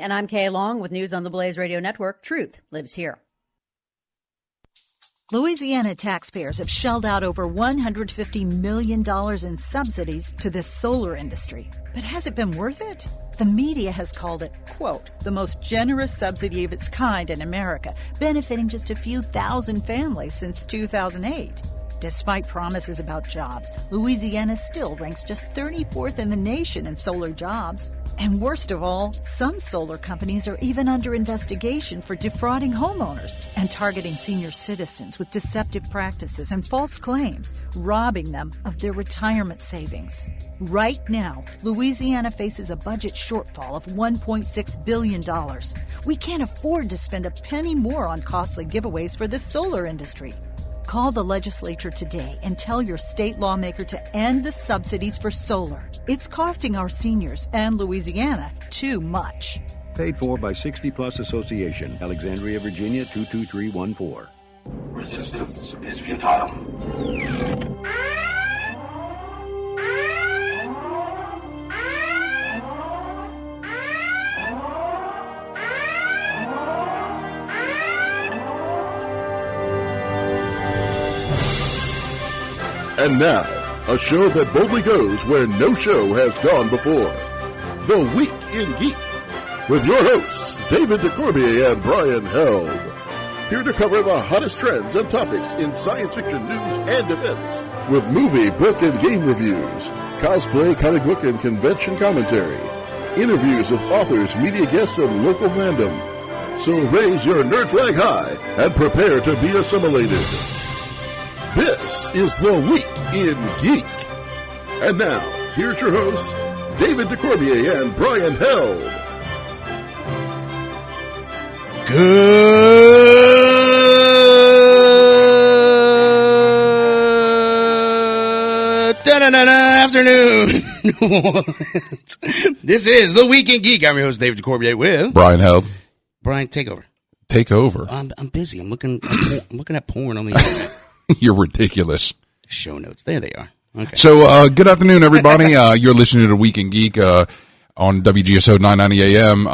And I'm Kay Long with news on the Blaze Radio Network. Truth lives here. Louisiana taxpayers have shelled out over $150 million in subsidies to this solar industry. But has it been worth it? The media has called it, quote, the most generous subsidy of its kind in America, benefiting just a few thousand families since 2008. Despite promises about jobs, Louisiana still ranks just 34th in the nation in solar jobs. And worst of all, some solar companies are even under investigation for defrauding homeowners and targeting senior citizens with deceptive practices and false claims, robbing them of their retirement savings. Right now, Louisiana faces a budget shortfall of $1.6 billion. We can't afford to spend a penny more on costly giveaways for the solar industry. Call the legislature today and tell your state lawmaker to end the subsidies for solar. It's costing our seniors and Louisiana too much. Paid for by 60 Plus Association, Alexandria, Virginia 22314. Resistance is futile. And now, a show that boldly goes where no show has gone before. The Week in Geek. With your hosts, David Ducorbier and Brian Held. Here to cover the hottest trends and topics in science fiction news and events. With movie, book, and game reviews, cosplay, comic book, and convention commentary. Interviews with authors, media guests, and local fandom. So raise your nerd flag high and prepare to be assimilated. This is The Week in Geek. And now, here's your hosts, David Ducorbier and Brian Held. Good afternoon. This is The Week in Geek. I'm your host, David Ducorbier with Brian Held. Brian, take over. Take over. I'm busy. I'm looking at porn on the internet. You're ridiculous. Show notes. There they are. Okay. So, good afternoon, everybody. You're listening to The Week in Geek on WGSO 990 AM.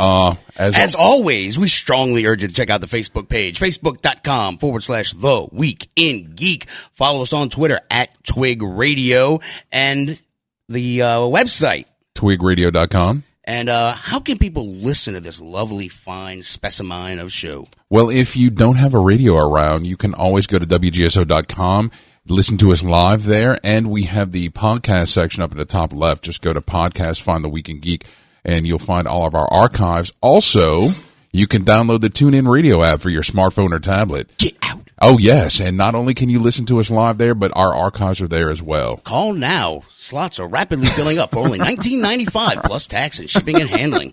As always, we strongly urge you to check out the Facebook page, facebook.com/The Week in Geek. Follow us on Twitter at Twig Radio and the website, twigradio.com. And how can people listen to this lovely, fine specimen of show? Well, if you don't have a radio around, you can always go to WGSO.com, listen to us live there, and we have the podcast section up in the top left. Just go to podcast, find The Week in Geek, and you'll find all of our archives. Also, you can download the TuneIn Radio app for your smartphone or tablet. Get out. Oh, yes, and not only can you listen to us live there, but our archives are there as well. Call now. Slots are rapidly filling up for only $19.95 plus tax and shipping and handling.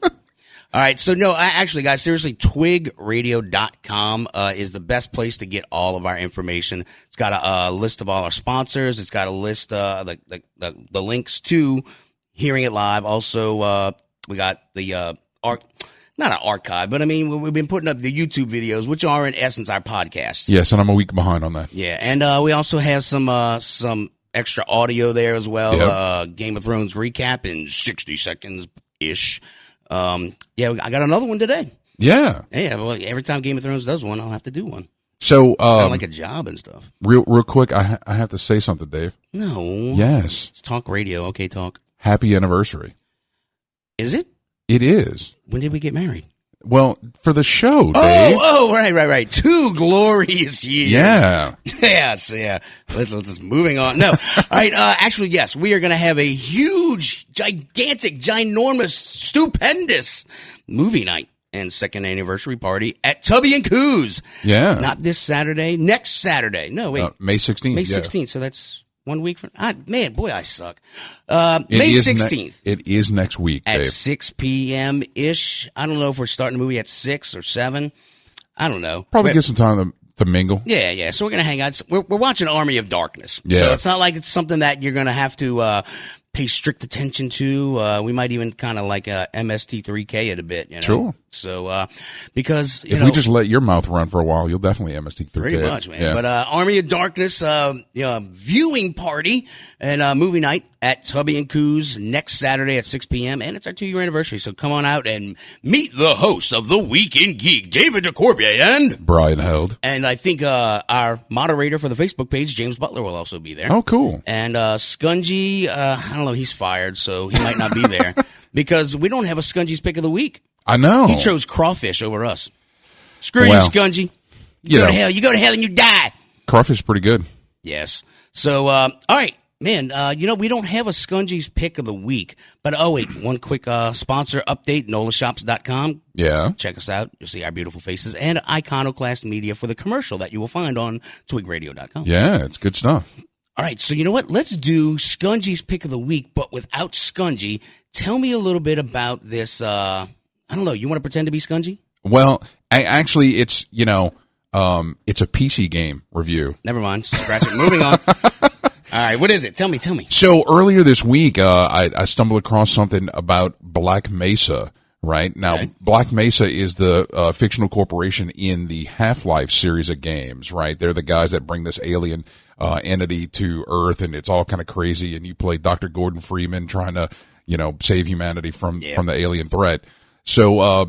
All right, so no, actually, guys, seriously, twigradio.com is the best place to get all of our information. It's got a list of all our sponsors. It's got a list the links to hearing it live. Also, we got the not an archive, but I mean, we've been putting up the YouTube videos, which are in essence our podcasts. Yes, and I'm a week behind on that. Yeah, and we also have some extra audio there as well. Yep. Game of Thrones recap in 60 seconds ish. I got another one today. Yeah. Yeah. Well, every time Game of Thrones does one, I'll have to do one. So, kind of like a job and stuff. Real quick, I have to say something, Dave. No. Yes. It's talk radio. Okay, talk. Happy anniversary. Is it? It is. When did we get married? Well, for the show, Dave. Oh, right. 2 glorious years. Yeah. Yes, yeah. Let's just moving on. No. All right, actually, yes, we are going to have a huge, gigantic, ginormous, stupendous movie night and second anniversary party at Tubby and Coos. Yeah. Not this Saturday, next Saturday. No, wait. May 16th. May 16th, so that's 1 week from man, boy, I suck. May 16th. It is next week, at Dave. 6 p.m. ish. I don't know if we're starting the movie at 6 or 7. I don't know. Probably get some time to mingle. Yeah. So we're gonna hang out. We're watching Army of Darkness. Yeah. So it's not like it's something that you're gonna have to pay strict attention to. We might even kind of like MST3K it a bit. You know? Sure. So because if we just let your mouth run for a while, you'll definitely MST3K. Pretty much, man. Yeah. But Army of Darkness, viewing party and movie night at Tubby and Coos next Saturday at 6 p.m. And it's our 2-year anniversary. So come on out and meet the hosts of The Week in Geek, David Ducorbier and Brian Held. And I think our moderator for the Facebook page, James Butler, will also be there. Oh, cool. And Scungy, I don't know, he's fired, so he might not be there because we don't have a Scungy's Pick of the Week. I know. He chose crawfish over us. Screw you, Well, Scungy. You go to hell. You go to hell and you die. Crawfish is pretty good. Yes. So, all right, man, we don't have a Scungy's Pick of the Week, but one quick sponsor update, nolashops.com. Yeah. Check us out. You'll see our beautiful faces and Iconoclast Media for the commercial that you will find on twigradio.com. Yeah, it's good stuff. All right, so you know what? Let's do Scungy's Pick of the Week, but without Scungy. Tell me a little bit about this, I don't know, you want to pretend to be Scungy? Well, actually, it's, it's a PC game review. Never mind. Scratch it. Moving on. All right. What is it? Tell me. So earlier this week, I stumbled across something about Black Mesa, right? Now, Okay. Black Mesa is the fictional corporation in the Half-Life series of games, right? They're the guys that bring this alien entity to Earth, and it's all kind of crazy, and you play Dr. Gordon Freeman trying to, save humanity from the alien threat. So,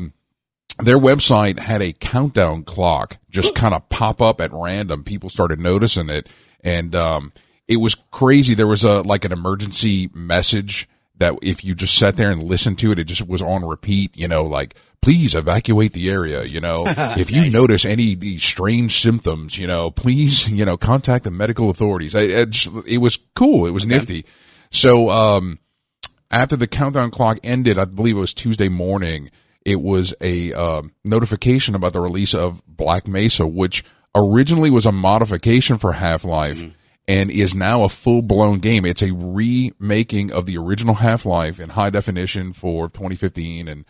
their website had a countdown clock just kind of pop up at random. People started noticing it, and it was crazy. There was an emergency message that if you just sat there and listened to it, it just was on repeat, like, please evacuate the area, if you notice any of these strange symptoms, please, contact the medical authorities. It was cool. It was nifty. So, after the countdown clock ended, I believe it was Tuesday morning, it was a notification about the release of Black Mesa, which originally was a modification for Half-Life and is now a full-blown game. It's a remaking of the original Half-Life in high definition for 2015, and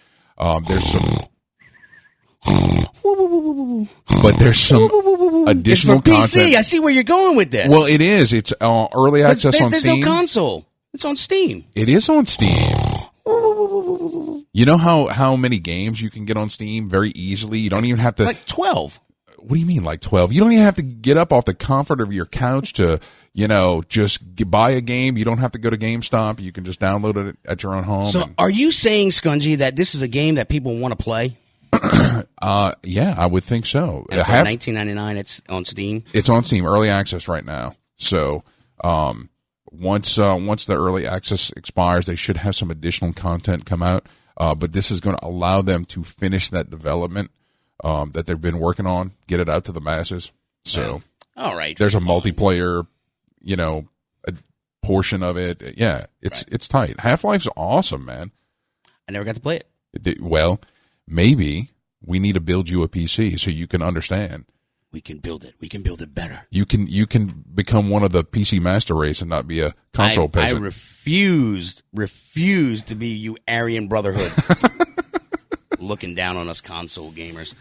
there's some... But there's some additional it's for PC. content. I see where you're going with this. Well, it is. It's early access on there's Steam. There's no console. It's on Steam. It is on Steam. You know how many games you can get on Steam very easily? You don't even have to... Like 12. What do you mean, like 12? You don't even have to get up off the comfort of your couch to, just buy a game. You don't have to go to GameStop. You can just download it at your own home. So are you saying, Scungy, that this is a game that people want to play? Yeah, I would think so. And for $19.99, it's on Steam? It's on Steam, early access right now. So once the early access expires, they should have some additional content come out. But this is going to allow them to finish that development that they've been working on, get it out to the masses. So, all right, there's a multiplayer, a portion of it. Yeah, it's tight. Half-Life's awesome, man. I never got to play it. Well, maybe we need to build you a PC so you can understand. We can build it. We can build it better. You can become one of the PC master race and not be a console peasant. I refused to be you Aryan Brotherhood. Looking down on us console gamers.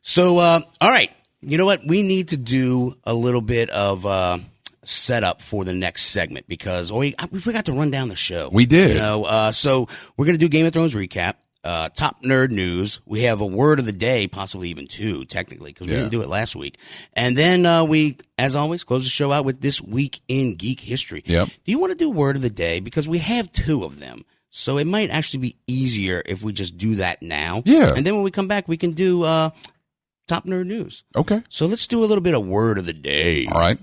So, all right. You know what? We need to do a little bit of setup for the next segment because we forgot to run down the show. We did. So we're going to do Game of Thrones recap, top nerd news. We have a word of the day, possibly even two, technically, because we didn't do it last week. And then we, as always, close the show out with This Week in Geek History. Yep. Do you want to do word of the day? Because we have two of them. So it might actually be easier if we just do that now. Yeah. And then when we come back, we can do top nerd news. Okay. So let's do a little bit of word of the day. All right.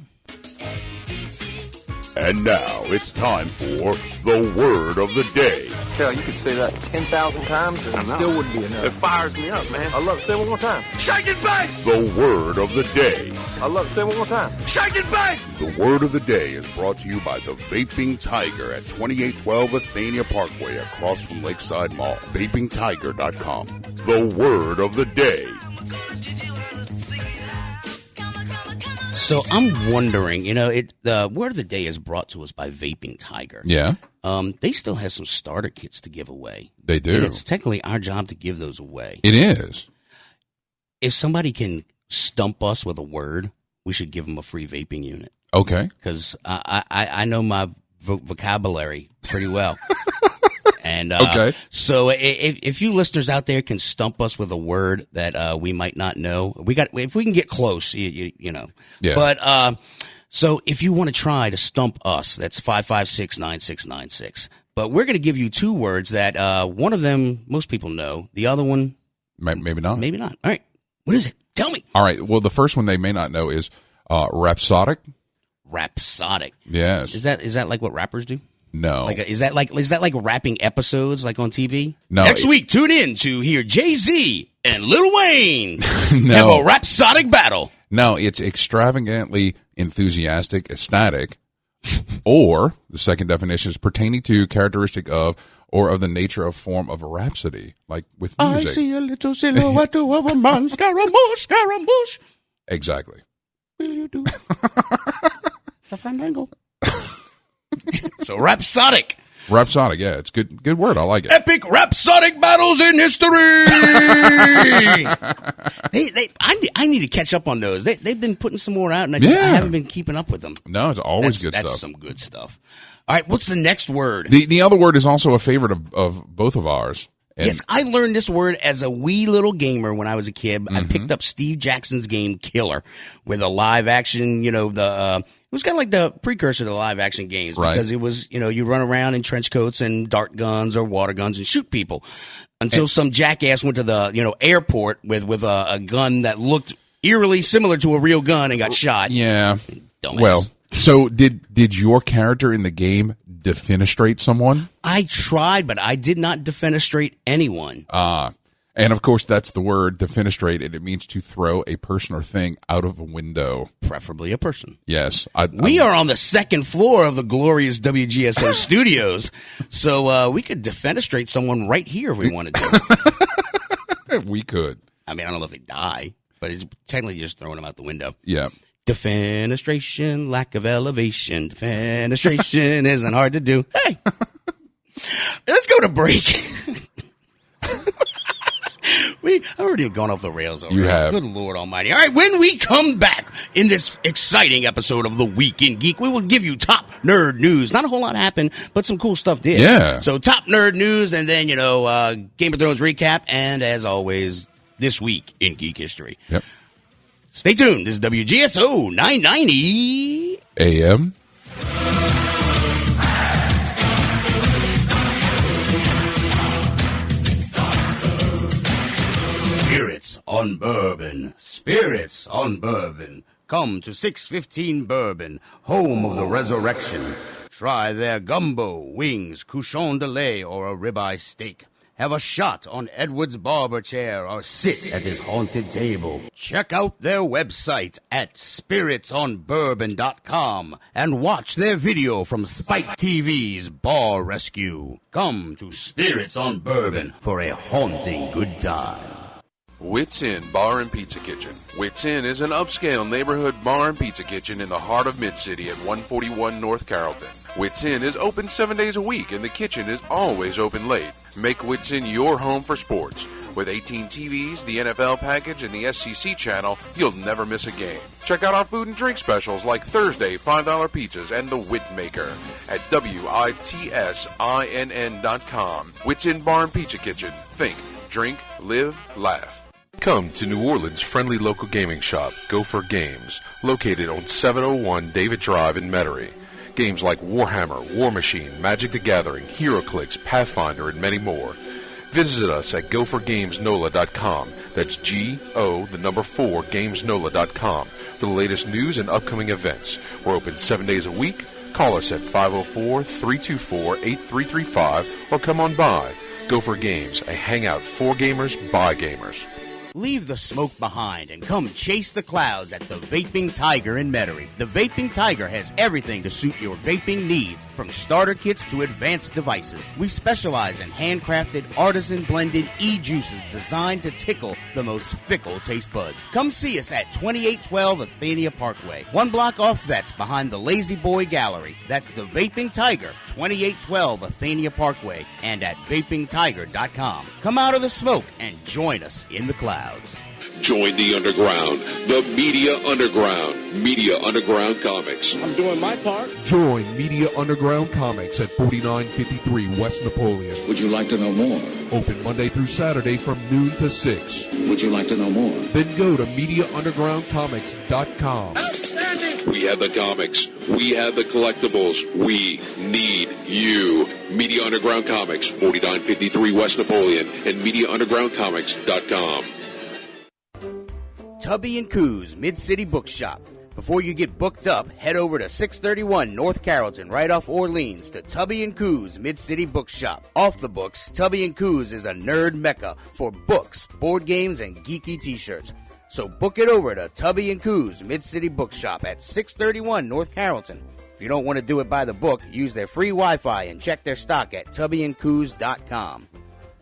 And now it's time for the word of the day. Hell, you could say that 10,000 times and it still wouldn't be enough. It fires me up, man. I love it. Say it one more time. Shake and bake! The word of the day. I love it. Say it one more time. Shake and bake! The word of the day is brought to you by the Vaping Tiger at 2812 Athenia Parkway across from Lakeside Mall. VapingTiger.com. The word of the day. So I'm wondering, the word of the day is brought to us by Vaping Tiger. Yeah. They still have some starter kits to give away. They do. And it's technically our job to give those away. It is. If somebody can stump us with a word, we should give them a free vaping unit. Okay. Because I know my vocabulary pretty well. And okay. So if you listeners out there can stump us with a word that we might not know, if we can get close, you know. Yeah. But So if you want to try to stump us, that's 556-9696. But we're going to give you two words that one of them most people know. The other one, maybe not. Maybe not. All right. What is it? Tell me. All right. Well, the first one they may not know is Rhapsodic. Rhapsodic. Yes. Is that like what rappers do? No. Is that like rapping episodes like on TV? No. Next week, tune in to hear Jay-Z and Lil Wayne No. have a rhapsodic battle. No, it's extravagantly enthusiastic, ecstatic, or the second definition is pertaining to, characteristic of, or of the nature of form of a rhapsody, like with music. I see a little silhouette of a man, Scaramouche, Scaramouche. Exactly. Will you do the fandango? So rhapsodic. Rhapsodic, yeah, it's good word. I like it. Epic rhapsodic battles in history. I need to catch up on those. They've been putting some more out, and I haven't been keeping up with them. No, it's always good stuff. That's some good stuff. All right, what's the next word? The other word is also a favorite of both of ours. And yes, I learned this word as a wee little gamer when I was a kid. Mm-hmm. I picked up Steve Jackson's game Killer with a live action, it was kind of like the precursor to the live action games because it was, you run around in trench coats and dart guns or water guns and shoot people until some jackass went to the, airport with a gun that looked eerily similar to a real gun and got shot. Yeah. Dumbass. Well, so did your character in the game defenestrate someone? I tried, but I did not defenestrate anyone. And of course, that's the word, defenestrate, and it means to throw a person or thing out of a window. Preferably a person. Yes. We are on the second floor of the glorious WGSO studios, so we could defenestrate someone right here if we wanted to. We could. I mean, I don't know if they die, but it's technically just throwing them out the window. Yeah. Defenestration, lack of elevation. Defenestration isn't hard to do. Hey, let's go to break. I've already gone off the rails already. You have. Good Lord Almighty. All right, when we come back in this exciting episode of The Week in Geek, we will give you top nerd news. Not a whole lot happened, but some cool stuff did. Yeah. So top nerd news, and then, Game of Thrones recap, and as always, This Week in Geek History. Yep. Stay tuned. This is WGSO 990 AM. Spirits on Bourbon. Spirits on Bourbon. Come to 615 Bourbon, home of the resurrection. Try their gumbo, wings, couchon de lait, or a ribeye steak. Have a shot on Edward's barber chair or sit at his haunted table. Check out their website at spiritsonbourbon.com and watch their video from Spike TV's Bar Rescue. Come to Spirits on Bourbon for a haunting good time. Wits Inn Bar and Pizza Kitchen. Wits Inn is an upscale neighborhood bar and pizza kitchen in the heart of Mid-City at 141 North Carrollton. Wits Inn is open 7 days a week and the kitchen is always open late. Make Wits Inn your home for sports. With 18 TVs, the NFL package, and the SEC channel, you'll never miss a game. Check out our food and drink specials like Thursday $5 pizzas and the Wit Maker at WITSINN.com. Wits Inn Bar and Pizza Kitchen. Think, drink, live, laugh. Come to New Orleans' friendly local gaming shop, Gopher Games, located on 701 David Drive in Metairie. Games like Warhammer, War Machine, Magic the Gathering, HeroClix, Pathfinder, and many more. Visit us at gophergamesnola.com. That's G-O, 4, gamesnola.com for the latest news and upcoming events. We're open 7 days a week. Call us at 504-324-8335 or come on by. Gopher Games, a hangout for gamers by gamers. Leave the smoke behind and come chase the clouds at the Vaping Tiger in Metairie. The Vaping Tiger has everything to suit your vaping needs, from starter kits to advanced devices. We specialize in handcrafted, artisan-blended e-juices designed to tickle the most fickle taste buds. Come see us at 2812 Athenia Parkway, 1 block off Vets behind the Lazy Boy Gallery. That's the Vaping Tiger, 2812 Athenia Parkway, and at vapingtiger.com. Come out of the smoke and join us in the clouds. Join the underground, the Media Underground, Media Underground Comics. I'm doing my part. Join Media Underground Comics at 4953 West Napoleon. Would you like to know more? Open Monday through Saturday from noon to 6. Would you like to know more? Then go to MediaUndergroundComics.com. Outstanding We have the comics. We have the collectibles. We need you. Media Underground Comics, 4953 West Napoleon, and MediaUndergroundComics.com. Tubby & Coos Mid-City Bookshop. Before you get booked up, head over to 631 North Carrollton, right off Orleans, to Tubby & Coos Mid-City Bookshop. Off the books, Tubby & Coos is a nerd mecca for books, board games, and geeky t-shirts. So book it over to Tubby & Coos Mid-City Bookshop at 631 North Carrollton. If you don't want to do it by the book, use their free Wi-Fi and check their stock at tubbyandcoos.com.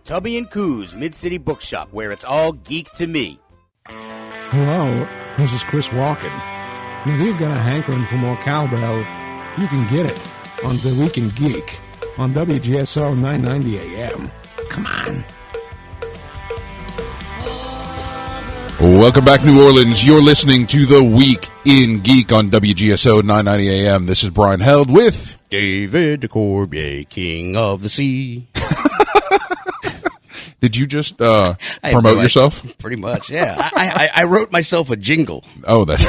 Tubby & Coos Mid-City Bookshop, where it's all geek to me. Hello, this is Chris Walken. And if you've got a hankering for more cowbell, you can get it on The Week in Geek on WGSO 990 AM. Come on. Welcome back, New Orleans. You're listening to The Week in Geek on WGSO 990 AM. This is Brian Held with David Ducorbier, King of the Sea. Did you just promote yourself? Pretty much, yeah. I wrote myself a jingle. Oh, that's...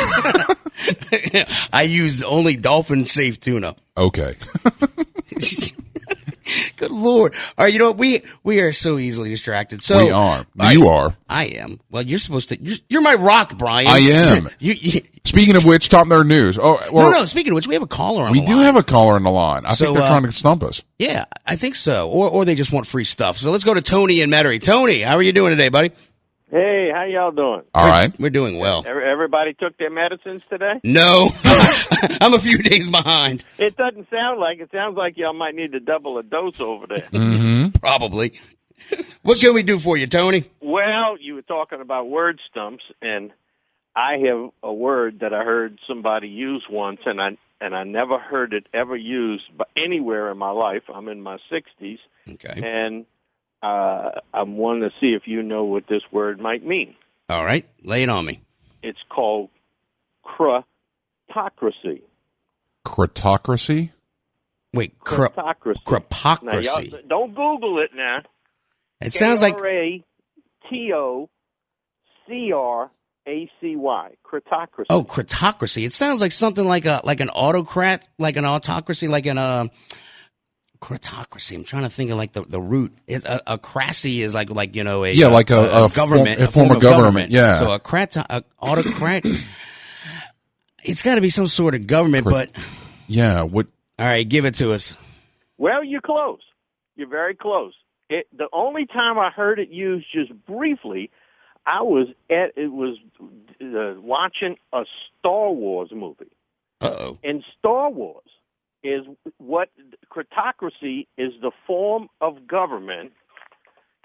I used only dolphin-safe tuna. Okay. Good Lord. All right, you know what? We are so easily distracted. So we are. You are. I am. Well, you're supposed to. You're my rock, Brian. I am. Speaking of which, Top Nerd News. Oh, well, no. Speaking of which, we have a caller on the line. We do have a caller on the line. I think they're trying to stump us. Yeah, I think so. Or they just want free stuff. So let's go to Tony in Metairie. Tony, how are you doing today, buddy? Hey, how y'all doing? All right. We're doing well. Everybody took their medicines today? No. I'm a few days behind. It doesn't sound like it. Sounds like y'all might need to double a dose over there. Mm-hmm. Probably. What can we do for you, Tony? Well, you were talking about word stumps, and I have a word that I heard somebody use once, and I never heard it ever used anywhere in my life. I'm in my 60s. Okay. And I want to see if you know what this word might mean. All right. Lay it on me. It's called crotocracy. Crotocracy? Wait, crotocracy. Crapocracy. Now, don't Google it now. It sounds like Crotocracy. Crotocracy. Oh, crotocracy. It sounds like something like an autocrat, like an autocracy, like an crotocracy. I'm trying to think of like the root. It's a crassy is like you know a government, a form of government. Yeah. So autocrat. It's got to be some sort of government, but yeah. What? All right, give it to us. Well, you're close. You're very close. The only time I heard it used just briefly, I was watching a Star Wars movie. Uh-oh. And Star Wars is what crotocracy is, the form of government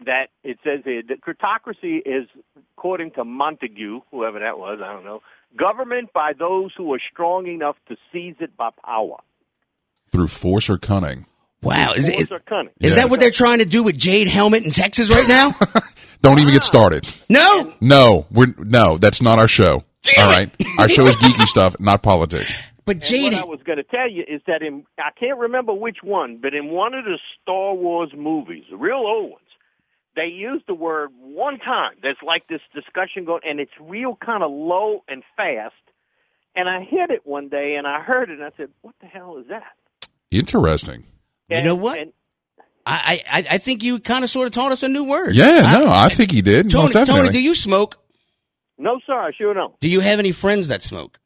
that it says here. The crotocracy is, according to Montague, whoever that was, I don't know, government by those who are strong enough to seize it by power. Through force or cunning. Wow. Is Yeah. that what they're trying to do with Jade Helmet in Texas right now? Don't even get started. No. No, that's not our show. Damn all right. Our show is geeky stuff, not politics. But Jade, what I was going to tell you is that I can't remember which one, but in one of the Star Wars movies, the real old ones, they used the word one time. There's like this discussion going, and it's real kind of low and fast. And I hit it one day, and I heard it, and I said, what the hell is that? Interesting. You know what? I think you kind of sort of taught us a new word. Yeah, I think he did. Tony, most definitely. Tony, do you smoke? No, sir, I sure don't. Do you have any friends that smoke?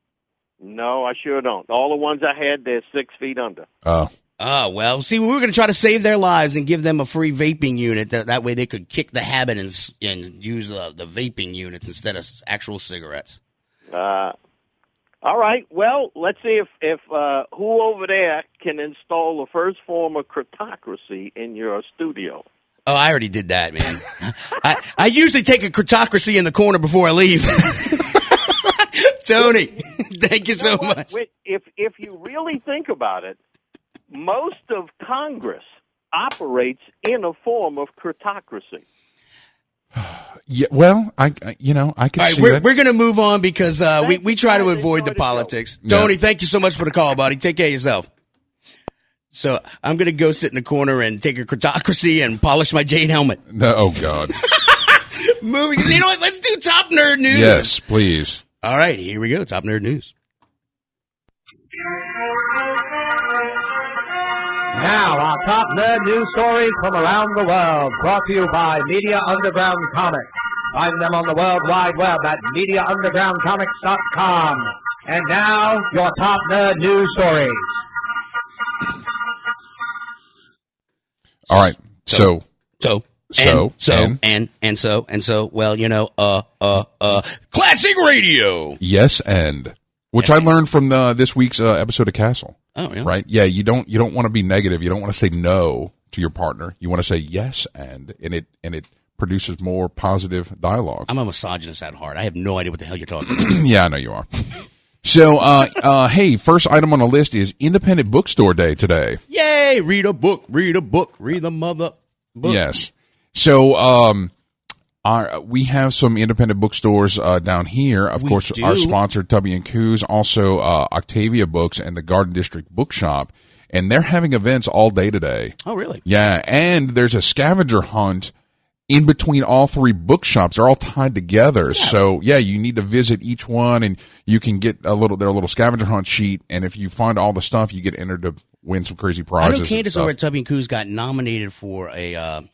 No, I sure don't. All the ones I had, they're 6 feet under. Oh. Oh, well, see, we were going to try to save their lives and give them a free vaping unit. That way they could kick the habit and use the vaping units instead of actual cigarettes. All right. Well, let's see if who over there can install the first form of crotocracy in your studio. Oh, I already did that, man. I usually take a crotocracy in the corner before I leave. Tony, thank you so much. If you really think about it, most of Congress operates in a form of crotocracy. Yeah, well, I can see that. We're going to move on because we try to avoid the politics. Tony, thank you so much for the call, buddy. Take care of yourself. So I'm going to go sit in the corner and take a crotocracy and polish my Jade helmet. No, oh, God. Moving. You know what? Let's do Top Nerd News. Yes, please. All right, here we go. Top Nerd News. Now, our top nerd news stories from around the world, brought to you by Media Underground Comics. Find them on the World Wide Web at MediaUndergroundComics.com. And now, your top nerd news stories. All right, so, well, you know, classic radio. Yes, and which I learned from this week's episode of Castle. Oh, yeah. Right? Yeah, you don't want to be negative. You don't want to say no to your partner. You want to say yes, and it produces more positive dialogue. I'm a misogynist at heart. I have no idea what the hell you're talking about. Yeah, I know you are. So, hey, first item on the list is Independent Bookstore Day today. Yay! Read a book, read the mother book. Yes. So, we have some independent bookstores down here. Of course, our sponsor, Tubby & Coos, also Octavia Books and the Garden District Bookshop. And they're having events all day today. Oh, really? Yeah, and there's a scavenger hunt in between all three bookshops. They're all tied together. Yeah. So, yeah, you need to visit each one, and you can get their little scavenger hunt sheet. And if you find all the stuff, you get entered to win some crazy prizes. I know Candace over at Tubby & Coos got nominated for a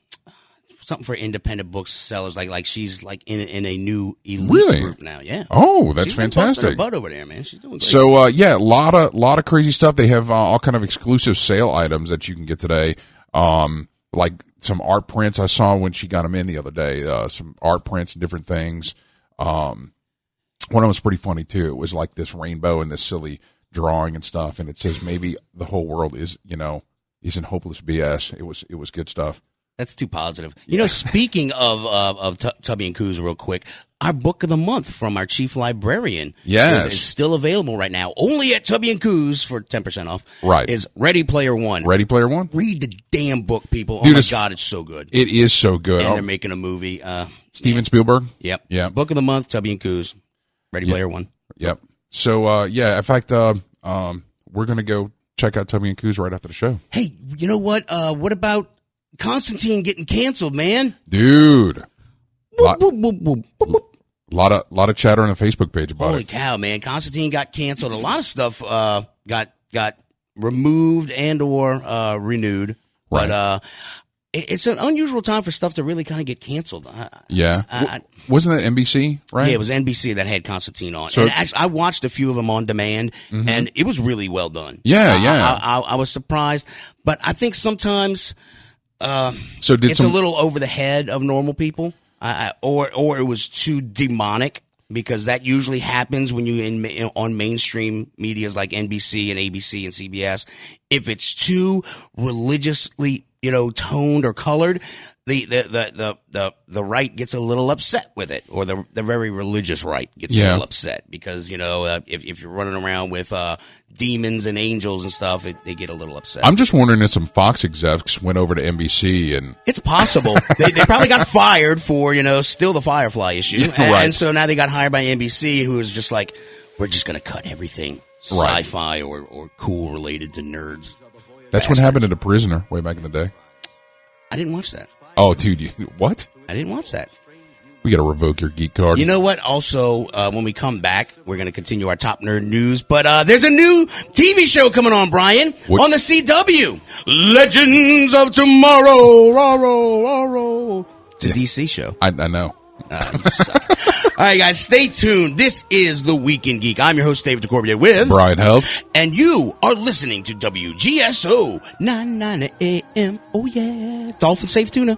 something for independent booksellers. Like she's like in a new elite group now. Yeah. Oh, that's she's fantastic. She's butt over there, man. She's doing great. So, yeah, a lot of crazy stuff. They have all kind of exclusive sale items that you can get today. Like some art prints I saw when she got them in the other day, some art prints and different things. One of them was pretty funny too. It was like this rainbow and this silly drawing and stuff. And it says maybe the whole world isn't hopeless BS. It was good stuff. That's too positive. You know, speaking of Tubby & Coos real quick, our book of the month from our chief librarian is still available right now. Only at Tubby & Coos for 10% off. Right. Is Ready Player One. Ready Player One? Read the damn book, people. Dude, oh, my God, it's so good. It is so good. And they're making a movie. Steven Spielberg? Yep. Yeah. Book of the month, Tubby & Coos. Ready Player One. Yep. So, yeah, in fact, we're going to go check out Tubby & Coos right after the show. Hey, you know what? What about Constantine getting canceled, man? Dude. Lot of chatter on the Facebook page about it. Holy cow, man. Constantine got canceled. A lot of stuff got removed and or renewed. Right. But it's an unusual time for stuff to really kind of get canceled. Wasn't that NBC, right? Yeah, it was NBC that had Constantine on. So, and actually, I watched a few of them on demand, and it was really well done. Yeah, I was surprised. But I think sometimes it's a little over the head of normal people, or it was too demonic, because that usually happens when you on mainstream medias like NBC and ABC and CBS. If it's too religiously, toned or colored, the right gets a little upset with it, or the very religious right gets a little upset, because if you're running around with demons and angels and stuff, they get a little upset. I'm just wondering if some Fox execs went over to NBC and it's possible they probably got fired for still the Firefly issue, and so now they got hired by NBC, who is just like, we're just going to cut everything sci-fi or cool related to nerds. That's what happened to The Prisoner way back in the day. I didn't watch that. Oh, dude, what? I didn't watch that. We got to revoke your geek card. You know what? Also, when we come back, we're going to continue our top nerd news. But there's a new TV show coming on, Brian, on the CW. Legends of Tomorrow. It's a DC show. I know. You suck. All right, guys, stay tuned. This is The Week in Geek. I'm your host, David Ducorbier, with Brian Held. And you are listening to WGSO 99 AM. Oh, yeah. Dolphin safe tuna.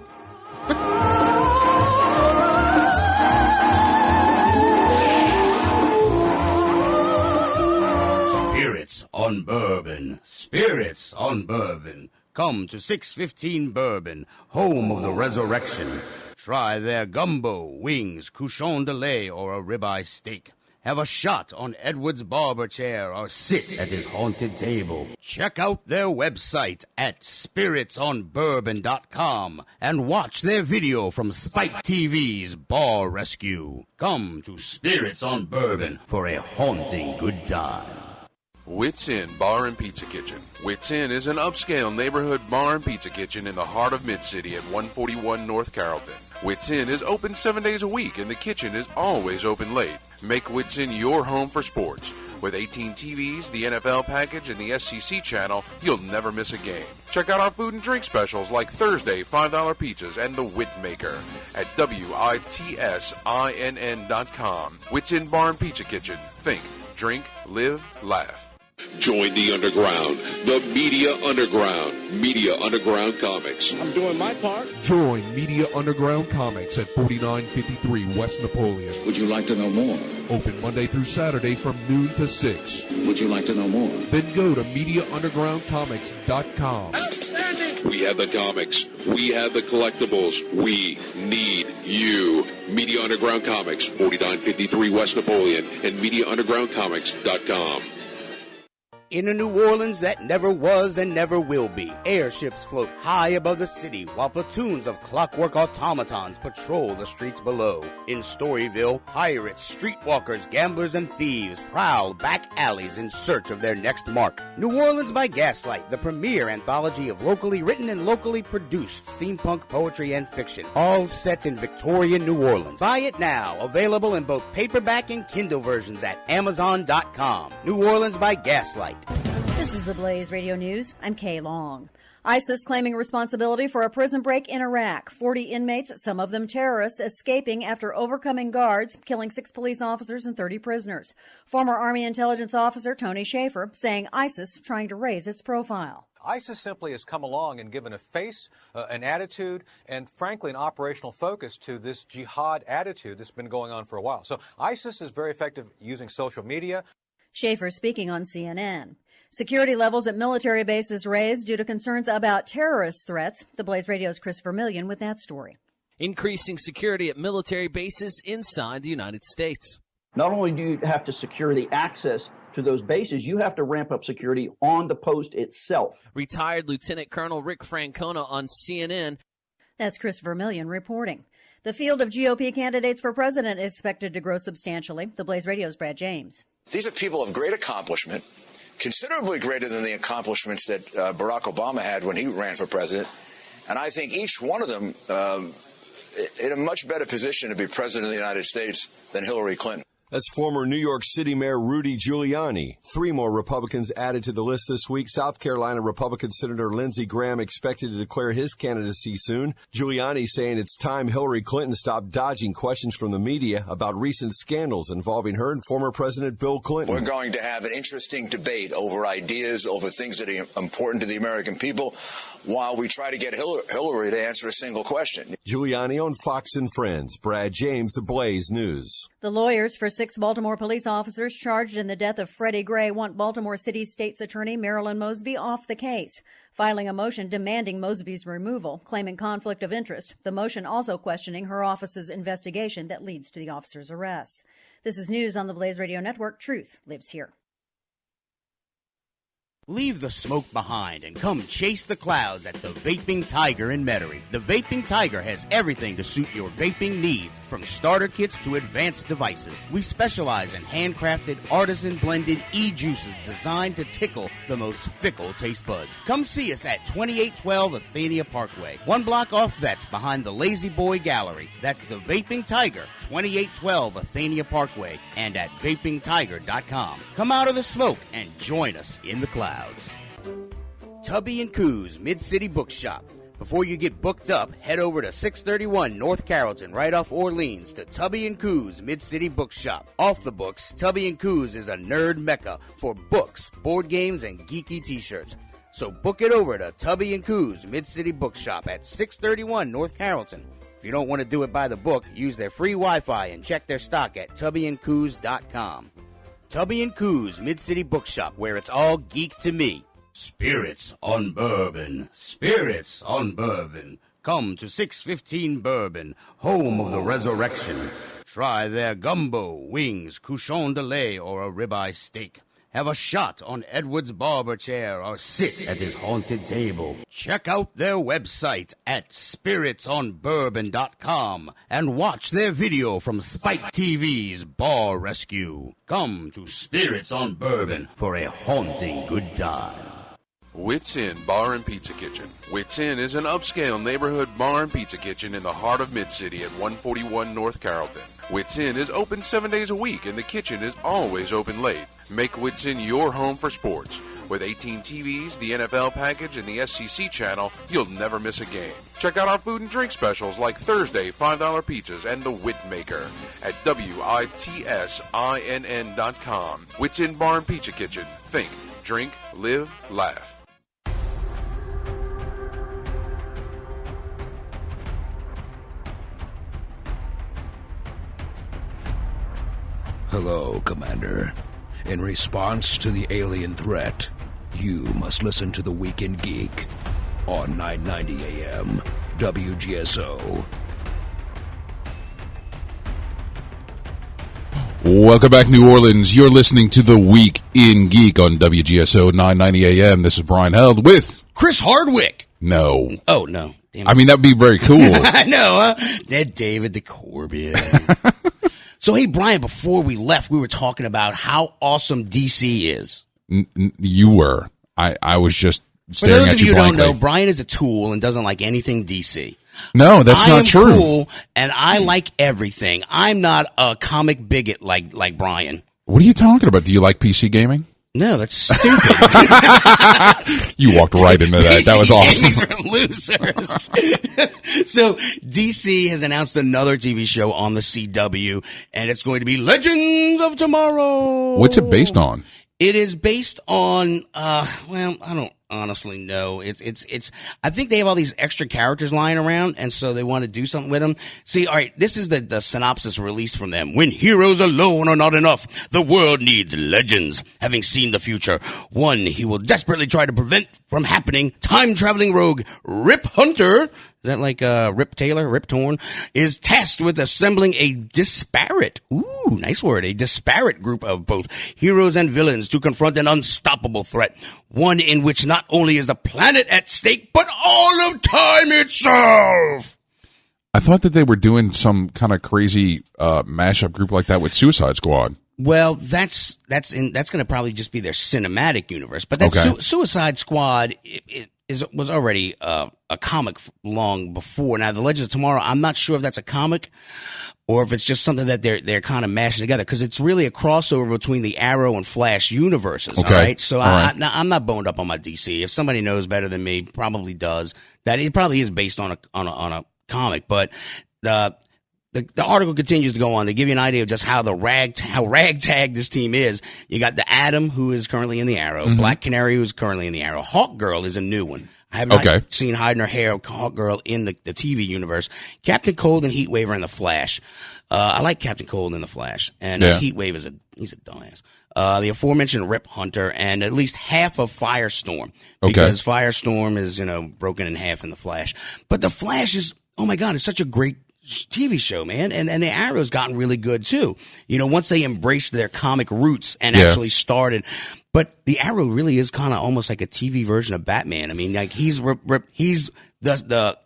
Spirits on bourbon. Spirits on bourbon. Come to 615 Bourbon, home of the resurrection. Try their gumbo, wings, couchon de lait, or a ribeye steak. Have a shot on Edward's barber chair or sit at his haunted table. Check out their website at spiritsonbourbon.com and watch their video from Spike TV's Bar Rescue. Come to Spirits on Bourbon for a haunting good time. Wits Inn Bar and Pizza Kitchen. Wits Inn is an upscale neighborhood bar and pizza kitchen in the heart of Mid-City at 141 North Carrollton. Wits Inn is open 7 days a week, and the kitchen is always open late. Make Wits Inn your home for sports. With 18 TVs, the NFL package, and the SEC channel, you'll never miss a game. Check out our food and drink specials like Thursday $5 pizzas and the Wit Maker at WITSINN.com. Wits in Bar and Pizza Kitchen. Think, drink, live, laugh. Join the underground, the Media Underground, Media Underground Comics. I'm doing my part. Join Media Underground Comics at 4953 West Napoleon. Would you like to know more? Open Monday through Saturday from noon to 6. Would you like to know more? Then go to MediaUndergroundComics.com. Outstanding! We have the comics. We have the collectibles. We need you. Media Underground Comics, 4953 West Napoleon, and MediaUndergroundComics.com. In a New Orleans that never was and never will be, airships float high above the city while platoons of clockwork automatons patrol the streets below. In Storyville, pirates, streetwalkers, gamblers, and thieves prowl back alleys in search of their next mark. New Orleans by Gaslight, the premier anthology of locally written and locally produced steampunk poetry and fiction, all set in Victorian New Orleans. Buy it now, available in both paperback and Kindle versions at Amazon.com. New Orleans by Gaslight. This is the Blaze Radio News. I'm Kay Long. ISIS claiming responsibility for a prison break in Iraq. 40 inmates, some of them terrorists, escaping after overcoming guards, killing 6 police officers and 30 prisoners. Former Army intelligence officer Tony Schaefer saying ISIS trying to raise its profile. ISIS simply has come along and given a face, an attitude, and frankly an operational focus to this jihad attitude that's been going on for a while. So ISIS is very effective using social media. Schaefer speaking on CNN. Security levels at military bases raised due to concerns about terrorist threats. The Blaze Radio's Chris Vermillion with that story. Increasing security at military bases inside the United States. Not only do you have to secure the access to those bases, you have to ramp up security on the post itself. Retired Lieutenant Colonel Rick Francona on CNN. That's Chris Vermillion reporting. The field of GOP candidates for president is expected to grow substantially. The Blaze Radio's Brad James. These are people of great accomplishment, considerably greater than the accomplishments that Barack Obama had when he ran for president. And I think each one of them in a much better position to be president of the United States than Hillary Clinton. That's former New York City Mayor Rudy Giuliani. 3 more Republicans added to the list this week. South Carolina Republican Senator Lindsey Graham expected to declare his candidacy soon. Giuliani saying it's time Hillary Clinton stopped dodging questions from the media about recent scandals involving her and former President Bill Clinton. We're going to have an interesting debate over ideas, over things that are important to the American people, while we try to get Hillary to answer a single question. Giuliani on Fox and Friends. Brad James, The Blaze News. The lawyers for 6 Baltimore police officers charged in the death of Freddie Gray want Baltimore City State's Attorney Marilyn Mosby off the case, filing a motion demanding Mosby's removal, claiming conflict of interest. The motion also questioning her office's investigation that leads to the officer's arrests. This is news on the Blaze Radio Network. Truth lives here. Leave the smoke behind and come chase the clouds at the Vaping Tiger in Metairie. The Vaping Tiger has everything to suit your vaping needs, from starter kits to advanced devices. We specialize in handcrafted, artisan-blended e-juices designed to tickle the most fickle taste buds. Come see us at 2812 Athenia Parkway, 1 block off Vets behind the Lazy Boy Gallery. That's the Vaping Tiger, 2812 Athenia Parkway, and at vapingtiger.com. Come out of the smoke and join us in the clouds. Tubby & Coos Mid-City Bookshop. Before you get booked up, head over to 631 North Carrollton, right off Orleans, to Tubby & Coos Mid-City Bookshop. Off the books, Tubby & Coos is a nerd mecca for books, board games, and geeky t-shirts. So book it over to Tubby & Coos Mid-City Bookshop at 631 North Carrollton. If you don't want to do it by the book, use their free Wi-Fi and check their stock at tubbyandcoos.com. Tubby & Coos Mid-City Bookshop, where it's all geek to me. Spirits on Bourbon. Spirits on Bourbon. Come to 615 Bourbon, home of the resurrection. Try their gumbo, wings, couchon de lait, or a ribeye steak. Have a shot on Edward's barber chair or sit at his haunted table. Check out their website at spiritsonbourbon.com and watch their video from Spike TV's Bar Rescue. Come to Spirits on Bourbon for a haunting good time. Wits Inn Bar and Pizza Kitchen. Wits Inn is an upscale neighborhood bar and pizza kitchen in the heart of Mid-City at 141 North Carrollton. Wits Inn is open 7 days a week and the kitchen is always open late. Make Wits Inn your home for sports. With 18 TVs, the NFL package, and the SEC channel, you'll never miss a game. Check out our food and drink specials like Thursday $5 pizzas and the Wit Maker at WITSINN.com. Wits Inn Bar and Pizza Kitchen. Think, drink, live, laugh. Hello, Commander. In response to the alien threat, you must listen to The Weekend Geek on 990 AM WGSO. Welcome back, New Orleans. You're listening to The Week in Geek on WGSO 990 AM. This is Brian Held with Chris Hardwick. No. Oh, no. Damn it. I mean, that'd be very cool. I know, huh? That David Ducorbier. So, hey, Brian, before we left, we were talking about how awesome DC is. You were. I was just staring at you blankly. For those of you who don't know, Brian is a tool and doesn't like anything DC. No, that's not true. I'm cool, and I like everything. I'm not a comic bigot like Brian. What are you talking about? Do you like PC gaming? No, that's stupid. You walked right into that. That was awesome. Losers. So DC has announced another TV show on the CW, and it's going to be Legends of Tomorrow. What's it based on? It is based on, well, I don't honestly know. It's, I think they have all these extra characters lying around, and so they want to do something with them. See, all right, this is the synopsis released from them. When heroes alone are not enough, the world needs legends. Having seen the future, one he will desperately try to prevent from happening, time-traveling rogue Rip Hunter, is that like Rip Taylor, Rip Torn, is tasked with assembling a disparate, nice word, a disparate group of both heroes and villains to confront an unstoppable threat. One in which not only is the planet at stake, but all of time itself. I thought that they were doing some kind of crazy mashup group like that with Suicide Squad. Well, that's going to probably just be their cinematic universe. But that Suicide Squad was already a comic long before. Now, the Legends of Tomorrow, I'm not sure if that's a comic or if it's just something that they're kind of mashing together, because it's really a crossover between the Arrow and Flash universes. Okay. All right, so right. I'm not boned up on my DC. If somebody knows better than me, probably does. That it probably is based on a comic, but the article continues to go on. They give you an idea of just how ragtag this team is. You got the Atom, who is currently in the Arrow, Black Canary, who's currently in the Arrow. Hawkgirl is a new one. I have not seen hiding her hair, Hawkgirl, in the TV universe. Captain Cold and Heatwave are in the Flash. I like Captain Cold in the Flash, and Heatwave he's a dumbass. The aforementioned Rip Hunter, and at least half of Firestorm, because Firestorm is broken in half in the Flash. But the Flash is, oh my God, it's such a great TV show, man. And the Arrow's gotten really good too. Once they embraced their comic roots and actually started. But the Arrow really is kind of almost like a TV version of Batman. I mean, like he's the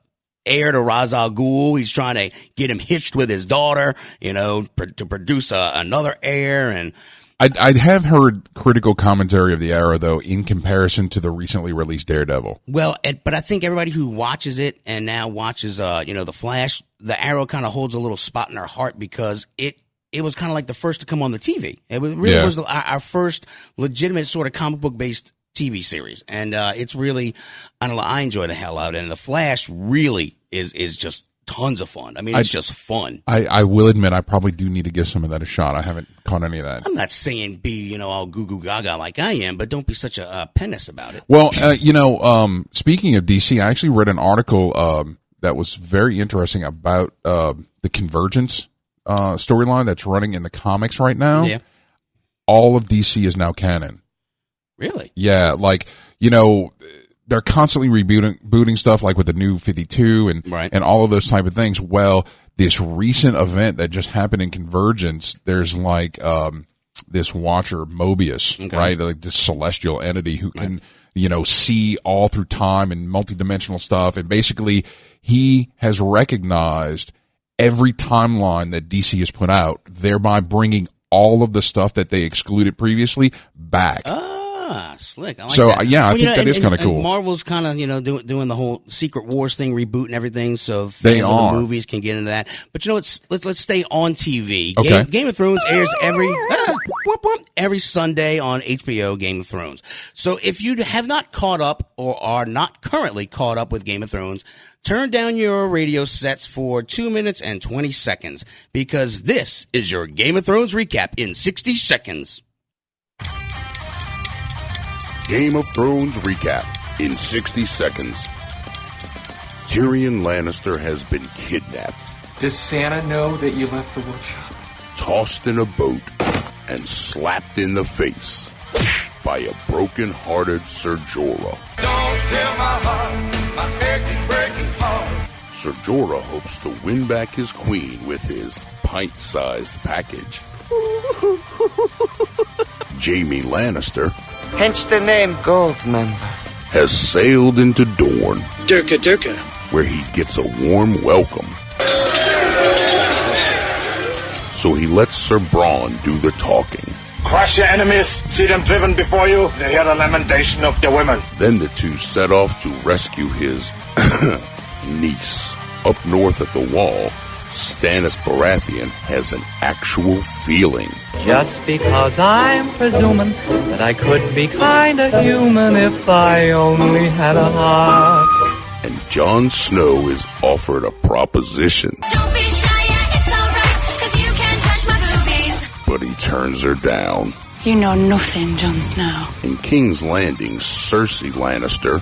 heir to Ra's al Ghul. He's trying to get him hitched with his daughter, to produce another heir. And I have heard critical commentary of the Arrow, though, in comparison to the recently released Daredevil. Well, but I think everybody who watches it and now watches, the Flash, the Arrow kind of holds a little spot in their heart because it was kind of like the first to come on the TV. It was really was our first legitimate sort of comic book based TV series, and it's really, I enjoy the hell out of it. And the Flash really is just tons of fun. I mean, it's just fun. I will admit, I probably do need to give some of that a shot. I haven't caught any of that. I'm not saying be, all goo goo gaga like I am, but don't be such a penis about it. Well, speaking of DC, I actually read an article that was very interesting about the Convergence storyline that's running in the comics right now. Yeah. All of DC is now canon. Really? Yeah, they're constantly rebooting stuff, like with the New 52 and all of those type of things. Well, this recent event that just happened in Convergence, there's this Watcher Mobius, right? Like this celestial entity who can, see all through time and multidimensional stuff. And basically, he has recognized every timeline that DC has put out, thereby bringing all of the stuff that they excluded previously back. Slick. I like So, that. I think that is kind of cool. And Marvel's kind of, doing the whole Secret Wars thing, rebooting everything, so They fans of are. the movies can get into that. But you know what? Let's stay on TV. Okay. Game of Thrones airs every Sunday on HBO, Game of Thrones. So if you have not caught up or are not currently caught up with Game of Thrones, turn down your radio sets for 2 minutes and 20 seconds, because this is your Game of Thrones recap in 60 seconds. Game of Thrones recap in 60 seconds. Tyrion Lannister has been kidnapped. Does Santa know that you left the workshop? Tossed in a boat and slapped in the face by a broken-hearted Ser Jorah. Don't tell my heart, my achy, breaking heart. Ser Jorah hopes to win back his queen with his pint-sized package. Jaime Lannister, Hence the name Goldmember. has sailed into Dorne, Durka Durka. where he gets a warm welcome. So he lets Sir Bronn do the talking. Crush your enemies, see them driven before you, and hear the lamentation of the women. Then the two set off to rescue his niece. Up north at the Wall, Stannis Baratheon has an actual feeling. Just because I'm presuming that I could be kinda human if I only had a heart. And Jon Snow is offered a proposition. Don't be shy, it's alright, 'cause you can touch my boobies. But he turns her down. You know nothing, Jon Snow. In King's Landing, Cersei Lannister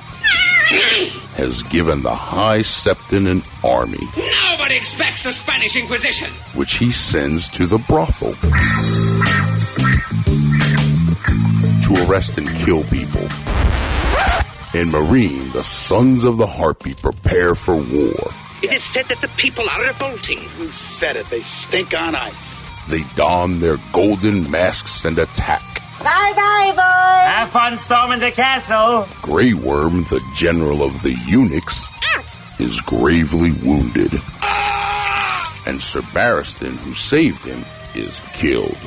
has given the High Septon an army, Nobody expects the Spanish Inquisition. which he sends to the brothel to arrest and kill people. In Marine, the Sons of the Harpy prepare for war. It is said that the people are revolting. Who said it? They stink on ice. They don their golden masks and attack. Bye-bye, boys! Have fun storming the castle! Grey Worm, the general of the eunuchs, is gravely wounded. And Sir Barristan, who saved him, is killed.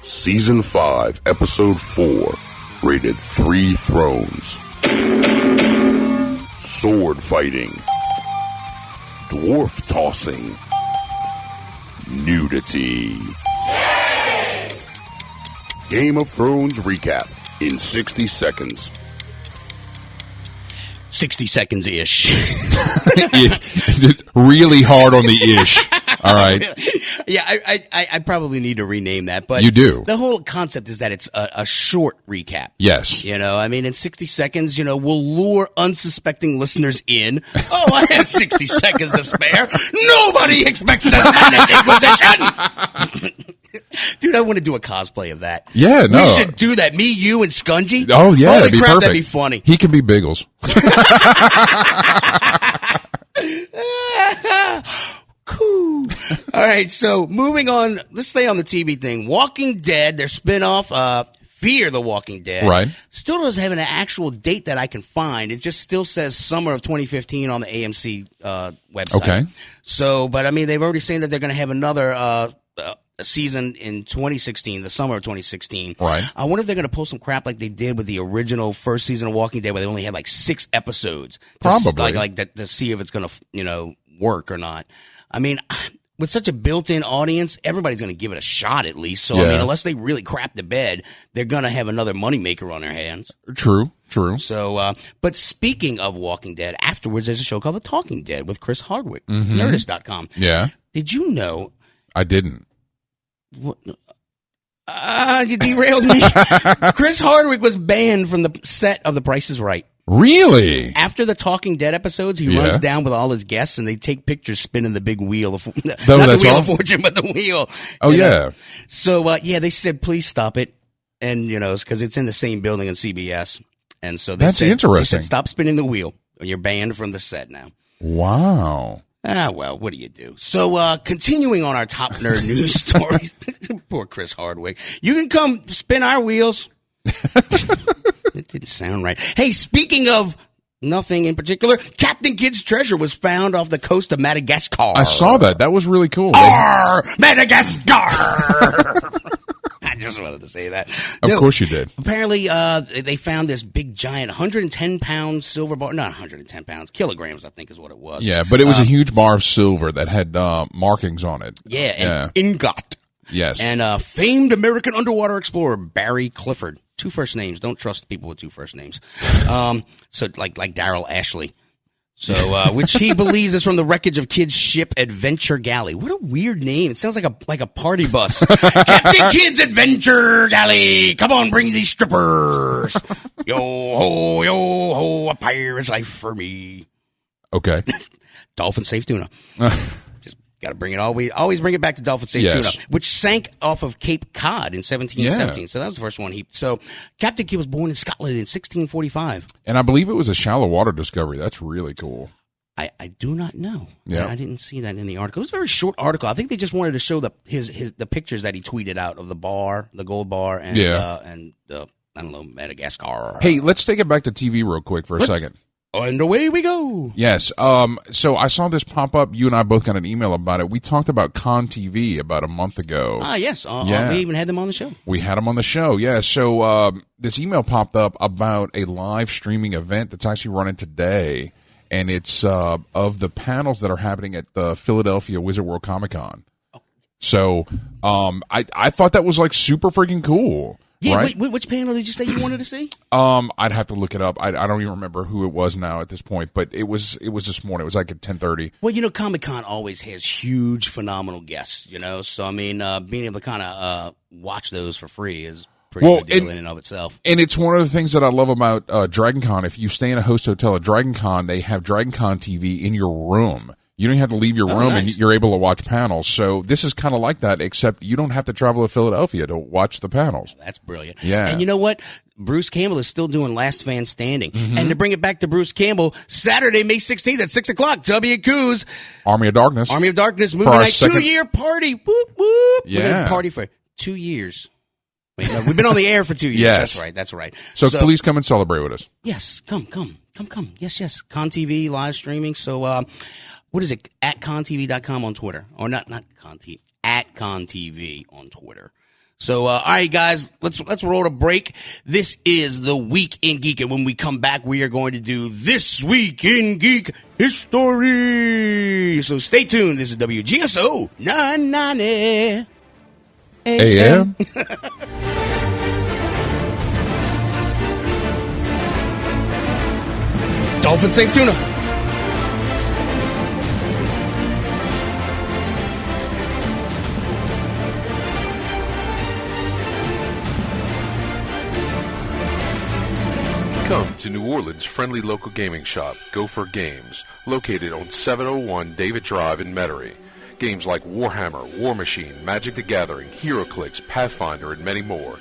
Season 5, Episode 4, rated 3 Thrones. Sword fighting. Dwarf tossing. Nudity. Game of Thrones recap in 60 seconds. 60 seconds-ish. Really hard on the ish. All right. Yeah, I probably need to rename that, but You do. The whole concept is that it's a short recap. Yes. In 60 seconds, we'll lure unsuspecting listeners in. Oh, I have 60 seconds to spare. Nobody expects the Spanish Inquisition. Dude, I want to do a cosplay of that. Yeah, no. We should do that. Me, you, and Scungy. Oh, yeah, Holy that'd be crap, perfect. that'd be funny. He can be Biggles. Cool. All right, so moving on. Let's stay on the TV thing. Walking Dead, their spinoff, Fear the Walking Dead. Right. Still doesn't have an actual date that I can find. It just still says summer of 2015 on the AMC website. Okay. So, but I mean, they've already said that they're going to have another season in 2016, the summer of 2016. Right. I wonder if they're going to pull some crap like they did with the original first season of Walking Dead, where they only had like 6 episodes. Probably. To see if it's going to, work or not. I mean, with such a built-in audience, everybody's going to give it a shot at least. So, I mean, unless they really crap the bed, they're going to have another moneymaker on their hands. True. So, but speaking of Walking Dead, afterwards there's a show called The Talking Dead with Chris Hardwick, Mhm. Nerdist.com. Yeah. Did you know? I didn't. What? You derailed me. Chris Hardwick was banned from the set of The Price is Right. Really? After the Talking Dead episodes, he runs down with all his guests, and they take pictures spinning the big wheel of not the wheel of fortune, but the wheel. Oh, yeah. So they said please stop it, and because it's in the same building in CBS, and so That's they interesting. said stop spinning the wheel. You're banned from the set now. Wow. Well, what do you do? So, continuing on our top nerd news stories. Poor Chris Hardwick. You can come spin our wheels. It didn't sound right. Hey, speaking of nothing in particular, Captain Kidd's treasure was found off the coast of Madagascar. I saw that. That was really cool. Arr, Madagascar! God just wanted to say that. Of course you did. Apparently, they found this big giant 110-pound silver bar. Not 110 pounds, kilograms, I think is what it was. Yeah, but it was a huge bar of silver that had markings on it. Yeah, and ingot. Yes. And famed American underwater explorer Barry Clifford. 2 first names. Don't trust people with 2 first names. So like Daryl Ashley. So, which he believes is from the wreckage of Kidd's ship Adventure Galley. What a weird name. It sounds like a party bus. Captain Kidd's Adventure Galley. Come on, bring these strippers. Yo ho, a pirate's life for me. Okay. Dolphin safe tuna. Just got to bring it always bring it back to dolphin safe tuna, which sank off of Cape Cod in 1717. So that was the first one. So Captain Kidd was born in Scotland in 1645. And I believe it was a shallow water discovery. That's really cool. I do not know. Yeah. I didn't see that in the article. It was a very short article. I think they just wanted to show the pictures that he tweeted out of the bar, the gold bar, and I don't know, Madagascar. Hey, let's take it back to TV real quick for a second. And away we go. Yes. So I saw this pop up. You and I both got an email about it. We talked about Con TV about a month ago. Yes. We even had them on the show. We had them on the show. Yeah. So this email popped up about a live streaming event that's actually running today, and it's of the panels that are happening at the Philadelphia Wizard World Comic Con. So I thought that was like super freaking cool. Yeah, right? wait, which panel did you say you wanted to see? I'd have to look it up. I don't even remember who it was now at this point, but it was this morning. It was like at 10:30. Well, Comic-Con always has huge, phenomenal guests, So, I mean, being able to kind of watch those for free is pretty good deal in and of itself. And it's one of the things that I love about DragonCon. If you stay in a host hotel at DragonCon, they have DragonCon TV in your room. You don't have to leave your room, and you're able to watch panels. So this is kind of like that, except you don't have to travel to Philadelphia to watch the panels. That's brilliant. Yeah. And you know what? Bruce Campbell is still doing Last Man Standing. Mm-hmm. And to bring it back to Bruce Campbell, Saturday, May 16th at 6 o'clock, W&Q's Army of Darkness movie night, 2-year party. Whoop, whoop. Yeah. We're going to party for 2 years. Wait, no, we've been on the air for 2 years. Yes. That's right. So please come and celebrate with us. Yes, come. Yes. Con TV, live streaming. So, what is it? At contv.com on Twitter. Or not ConTV, at ConTV on Twitter. So, all right, guys, let's roll a break. This is the Week in Geek, and when we come back, we are going to do This Week in Geek History. So stay tuned. This is WGSO 990 AM. Dolphin safe tuna. Come to New Orleans' friendly local gaming shop, Gopher Games, located on 701 David Drive in Metairie. Games like Warhammer, War Machine, Magic the Gathering, HeroClix, Pathfinder, and many more.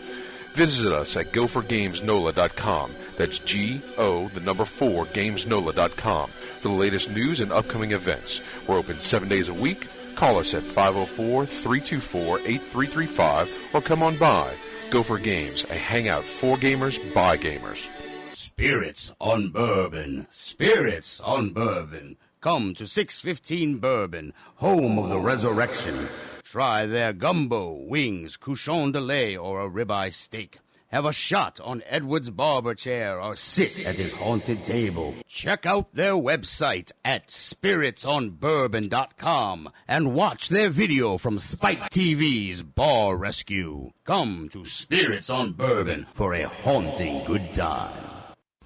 Visit us at gophergamesnola.com. That's G-O, the number 4, gamesnola.com for the latest news and upcoming events. We're open 7 days a week. Call us at 504-324-8335 or come on by. Gopher Games, a hangout for gamers by gamers. Spirits on Bourbon. Spirits on Bourbon. Come to 615 Bourbon, home of the resurrection. Try their gumbo, wings, couchon de lait, or a ribeye steak. Have a shot on Edward's barber chair or sit at his haunted table. Check out their website at spiritsonbourbon.com and watch their video from Spike TV's Bar Rescue. Come to Spirits on Bourbon for a haunting good time.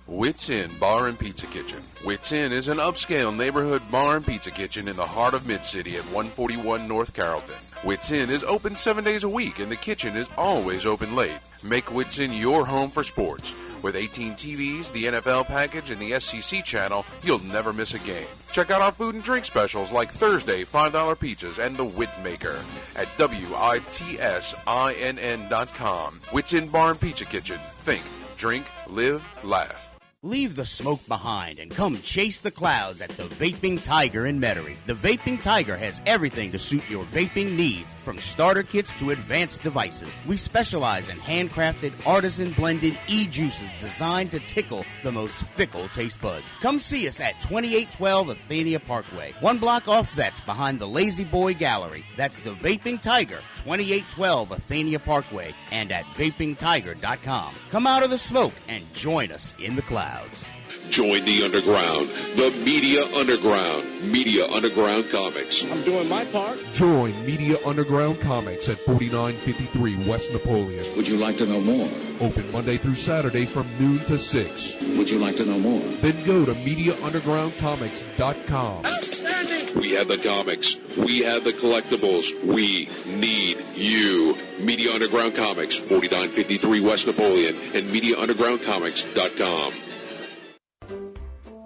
Wits Inn Bar and Pizza Kitchen. Wits Inn is an upscale neighborhood bar and pizza kitchen in the heart of Mid-City at 141 North Carrollton. Wits Inn is open 7 days a week and the kitchen is always open late. Make Wits Inn your home for sports. With 18 TVs, the NFL package, and the SEC channel, you'll never miss a game. Check out our food and drink specials like Thursday $5 pizzas and the Wit Maker at WITSINN.com. Wits Inn Bar and Pizza Kitchen. Think, drink, live, laugh. Leave the smoke behind and come chase the clouds at the Vaping Tiger in Metairie. The Vaping Tiger has everything to suit your vaping needs, from starter kits to advanced devices. We specialize in handcrafted, artisan-blended e-juices designed to tickle the most fickle taste buds. Come see us at 2812 Athenia Parkway, 1 block off Vets behind the Lazy Boy Gallery. That's the Vaping Tiger, 2812 Athenia Parkway, and at vapingtiger.com. Come out of the smoke and join us in the clouds. Join the underground, the Media Underground, Media Underground Comics. I'm doing my part. Join Media Underground Comics at 4953 West Napoleon. Would you like to know more? Open Monday through Saturday from noon to 6. Would you like to know more? Then go to MediaUndergroundComics.com. We have the comics. We have the collectibles. We need you. Media Underground Comics, 4953 West Napoleon, and MediaUndergroundComics.com.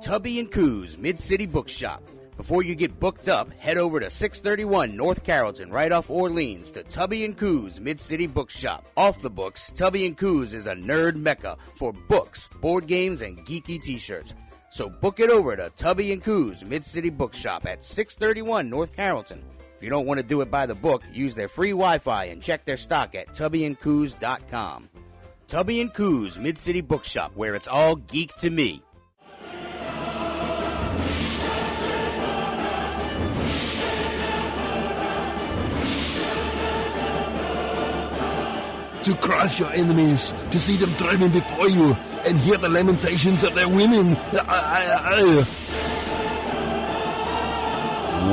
Tubby & Coos Mid-City Bookshop. Before you get booked up, head over to 631 North Carrollton, right off Orleans, to Tubby & Coos Mid-City Bookshop. Off the books, Tubby & Coos is a nerd mecca for books, board games, and geeky t-shirts. So book it over to Tubby & Coos Mid-City Bookshop at 631 North Carrollton. If you don't want to do it by the book, use their free Wi-Fi and check their stock at tubbyandcoos.com. Tubby & Coos Mid-City Bookshop, where it's all geek to me. To crush your enemies, to see them driving before you, and hear the lamentations of their women.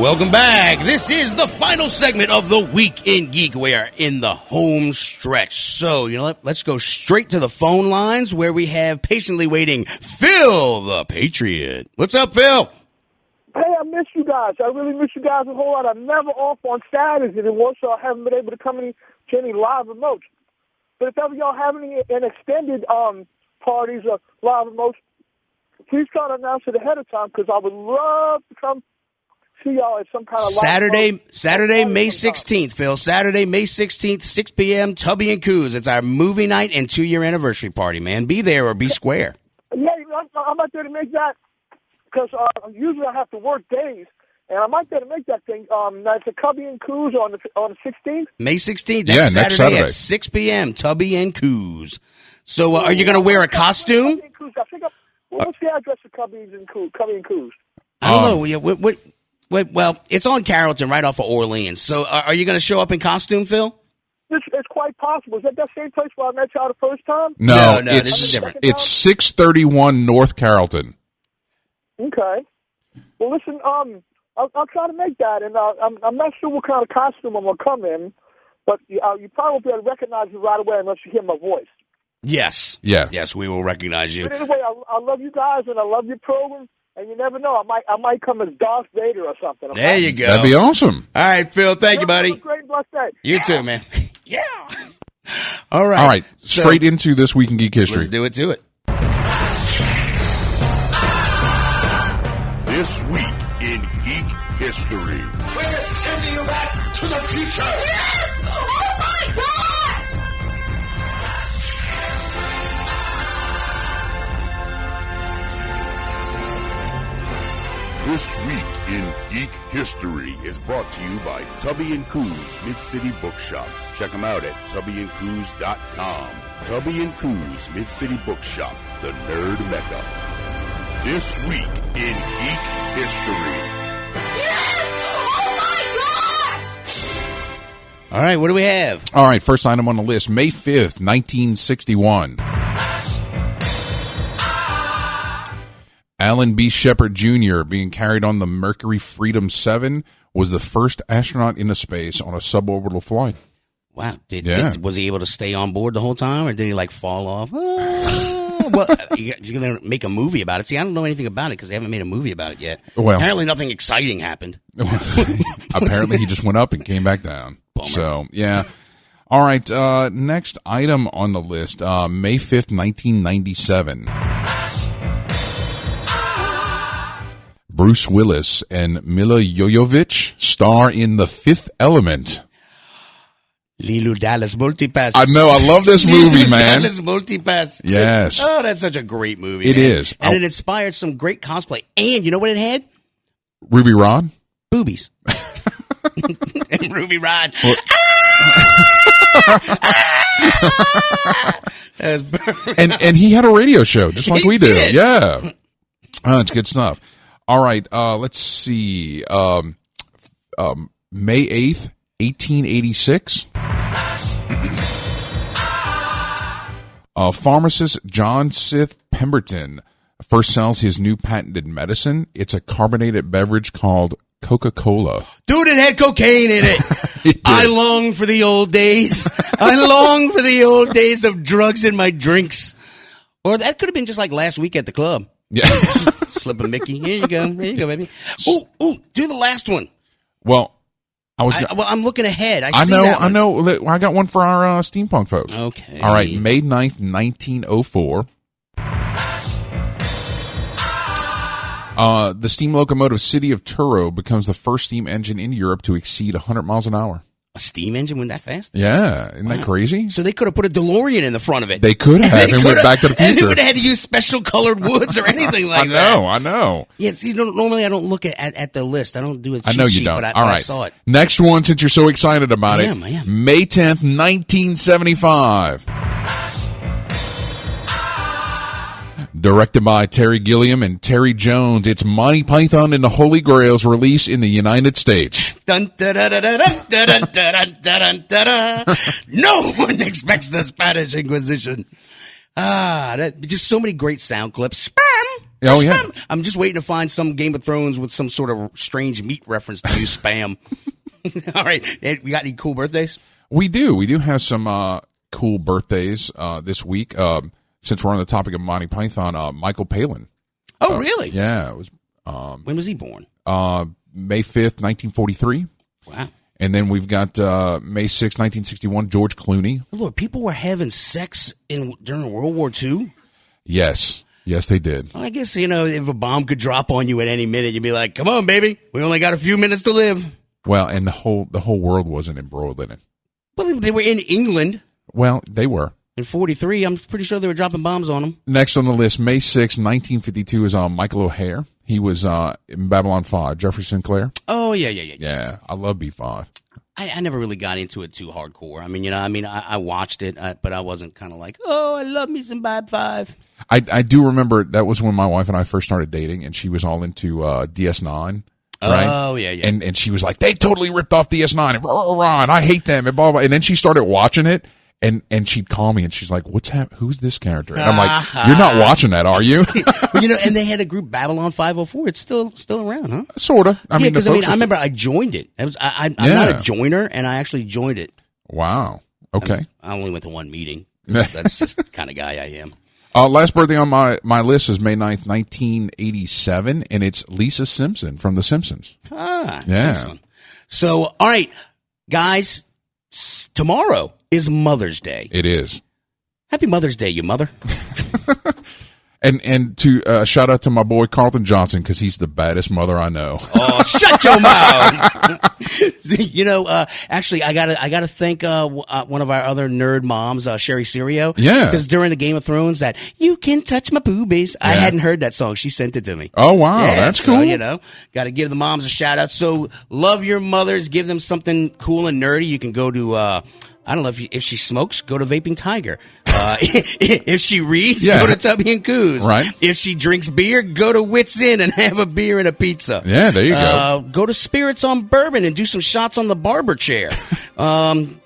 Welcome back. This is the final segment of the Week in Geek. We are in the home stretch. So, you know what? Let's go straight to the phone lines where we have patiently waiting Phil the Patriot. What's up, Phil? Hey, I miss you guys. I really miss you guys a whole lot. I'm never off on Saturdays anymore, so I haven't been able to come to any live remotes. But if ever y'all have any extended parties or live remotes, please try to announce it ahead of time, because I would love to come see y'all at some kind of Saturday, May 16th, Phil. Saturday, May 16th, 6 p.m., Tubby & Coos. It's our movie night and 2-year anniversary party, man. Be there or be square. Yeah, I'm out there to make that, because usually I have to work days. And I might be able to make that thing. That's a Tubby and Coos on the 16th. May 16th. That's next Saturday Saturday at 6 p.m. Tubby and Coos. So, are you going to wear a costume? What's the address of Tubby and Coos? I don't know. Well, it's on Carrollton, right off of Orleans. So, are you going to show up in costume, Phil? It's quite possible. Is that same place where I met y'all the first time? No, this is different. It's 631 North Carrollton. Okay. Well, listen, I'll try to make that, and I'm not sure what kind of costume I'm going to come in, but you probably won't be able to recognize me right away unless you hear my voice. Yes. Yeah. Yes, we will recognize you. But anyway, I love you guys, and I love your program, and you never know. I might come as Darth Vader or something. Okay? There you go. That'd be awesome. All right, Phil. Thank you, buddy. Have a great blessed day. You too, man. Yeah. All right. All right. Straight into This Week in Geek History. Let's do it to it. This Week in Geek History. We're sending you back to the future. Yes! Oh my gosh! This Week in Geek History is brought to you by Tubby & Coos Mid-City Bookshop. Check them out at tubbyandcoos.com. Tubby & Coos Mid-City Bookshop, the nerd mecca. This Week in Geek History. Yes! Oh my gosh! All right, what do we have? All right, first item on the list, May 5th, 1961. Alan B. Shepard Jr., being carried on the Mercury Freedom 7, was the first astronaut into space on a suborbital flight. Wow. Was he able to stay on board the whole time, or did he, fall off? Well, you're going to make a movie about it. See, I don't know anything about it because they haven't made a movie about it yet. Well, apparently nothing exciting happened. Apparently he just went up and came back down. Bummer. So, yeah. All right, next item on the list, May 5th, 1997. Bruce Willis and Mila Jovovich star in The Fifth Element. Lilo Dallas Multipass. I know. I love this movie, man. Dallas Multipass. Yes. Oh, that's such a great movie. It man. is. And it inspired some great cosplay. And you know what it had? Ruby Rod? Boobies. And Ruby Rod. And he had a radio show just like we do. did. Yeah. It's good stuff. All right. Let's see. May 8th, 1886. Pharmacist John Sith Pemberton first sells his new patented medicine. It's a carbonated beverage called Coca-Cola. Dude, it had cocaine in it. I long for the old days. I long for the old days of drugs in my drinks. Or that could have been just like last week at the club. Yeah. Slip a Mickey. Here you go. Here you go, baby. Ooh, do the last one. Well, I'm looking ahead. I know. I got one for our steampunk folks. Okay. All right. May 9th, 1904. The steam locomotive City of Truro becomes the first steam engine in Europe to exceed 100 miles an hour. A steam engine went that fast? Yeah. Isn't that crazy? So they could have put a DeLorean in the front of it. They could have and went Back to the Future. And they would have had to use special colored woods or anything like that. I know. Yeah, normally I don't look at the list. I don't do a cheat I know you sheet, don't. But All right. I saw it. Next one, since you're so excited about it. I am. May 10th, 1975. Directed by Terry Gilliam and Terry Jones, it's Monty Python and the Holy Grail's release in the United States. Dun, dun, dun, dun, dun, dun, dun, dun, dun, dun, dun. No one expects the Spanish Inquisition. Just so many great sound clips. Spam. Oh, yeah. I'm just waiting to find some Game of Thrones with some sort of strange meat reference to use spam. All right. We got any cool birthdays? We do. We do have some cool birthdays this week. Since we're on the topic of Monty Python, Michael Palin. Oh, really? Yeah. It was. When was he born? May 5th, 1943. Wow. And then we've got May 6th, 1961, George Clooney. Lord, people were having sex during World War II? Yes. Yes, they did. Well, I guess, if a bomb could drop on you at any minute, you'd be like, come on, baby. We only got a few minutes to live. Well, and the whole world wasn't embroiled in it. Well, they were in England. Well, they were. In 43, I'm pretty sure they were dropping bombs on them. Next on the list, May 6th, 1952, is Michael O'Hare. He was in Babylon 5, Jeffrey Sinclair. Oh, yeah. Yeah, I love B5. I never really got into it too hardcore. I watched it, but I wasn't kind of like, oh, I love me some Bab 5. I do remember that was when my wife and I first started dating, and she was all into DS9. Right? Oh, yeah. And she was like, they totally ripped off DS9, and rah, rah, and I hate them, and blah, blah. And then she started watching it. And she'd call me and she's like, who's this character? And I'm like, you're not watching that, are you? And they had a group, Babylon 504. It's still around, huh? Sort of. I remember I joined it. I'm not a joiner, and I actually joined it. Wow. Okay. I only went to one meeting. That's just the kind of guy I am. Last birthday on my list is May 9th, 1987, and it's Lisa Simpson from The Simpsons. Yeah. Excellent. So, all right, guys, tomorrow is Mother's Day. It is. Happy Mother's Day, you mother. And to shout out to my boy Carlton Johnson, because he's the baddest mother I know. Oh, shut your mouth! Actually, I gotta thank one of our other nerd moms, Sherry Serio. Yeah, because during the Game of Thrones, that "You Can Touch My Boobies," I hadn't heard that song. She sent it to me. Oh wow, that's cool. Got to give the moms a shout out. So love your mothers. Give them something cool and nerdy. You can go to. I don't know if she smokes, go to Vaping Tiger. If she reads, go to Tubby and Coos. Right. If she drinks beer, go to Wits Inn and have a beer and a pizza. Yeah, there you go. Go to Spirits on Bourbon and do some shots on the barber chair. Some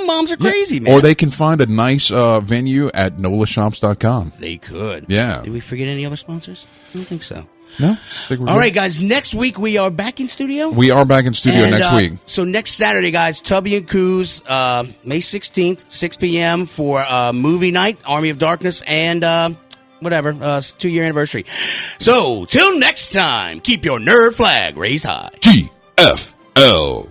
moms are crazy, man. Or they can find a nice venue at nolashops.com. They could. Yeah. Did we forget any other sponsors? I don't think so. No. All right, guys. Next week we are back in studio. We are back in studio next week. So next Saturday, guys, Tubby and Coos, May 16th, 6 p.m. for movie night, Army of Darkness, and 2-year anniversary. So till next time, keep your nerd flag raised high. GFL.